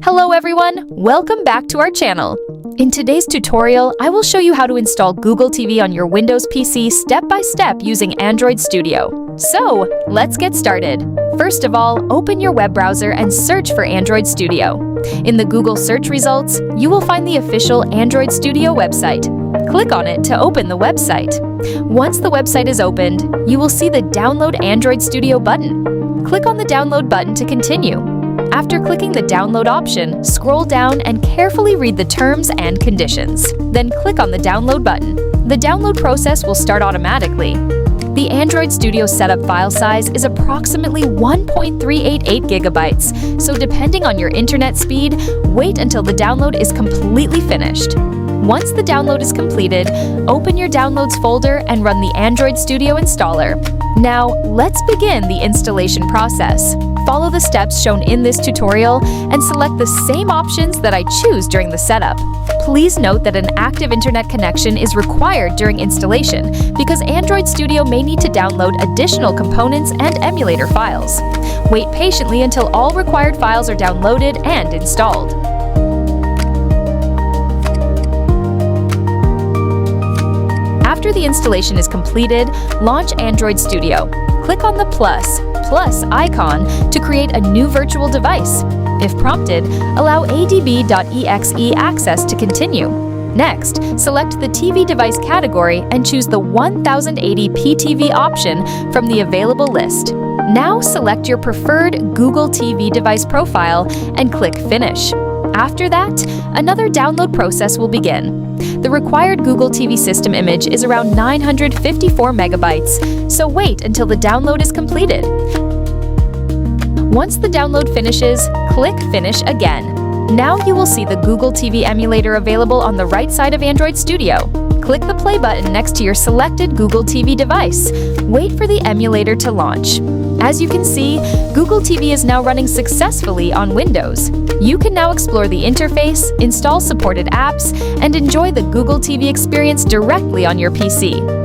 Hello everyone, welcome back to our channel. In today's tutorial, I will show you how to install Google TV on your Windows PC step by step using Android Studio. So, let's get started. First of all, open your web browser and search for Android Studio. In the Google search results, you will find the official Android Studio website. Click on it to open the website. Once the website is opened, you will see the Download Android Studio button. Click on the Download button to continue. After clicking the download option, scroll down and carefully read the terms and conditions. Then click on the download button. The download process will start automatically. The Android Studio setup file size is approximately 1.388 gigabytes, so depending on your internet speed, wait until the download is completely finished. Once the download is completed, open your Downloads folder and run the Android Studio installer. Now, let's begin the installation process. Follow the steps shown in this tutorial and select the same options that I choose during the setup. Please note that an active internet connection is required during installation because Android Studio may need to download additional components and emulator files. Wait patiently until all required files are downloaded and installed. After the installation is completed, launch Android Studio. Click on the plus icon to create a new virtual device. If prompted, allow adb.exe access to continue. Next, select the TV device category and choose the 1080p TV option from the available list. Now select your preferred Google TV device profile and click Finish. After that, another download process will begin. The required Google TV system image is around 954 megabytes, so wait until the download is completed. Once the download finishes, click Finish again. Now you will see the Google TV emulator available on the right side of Android Studio. Click the play button next to your selected Google TV device. Wait for the emulator to launch. As you can see, Google TV is now running successfully on Windows. You can now explore the interface, install supported apps, and enjoy the Google TV experience directly on your PC.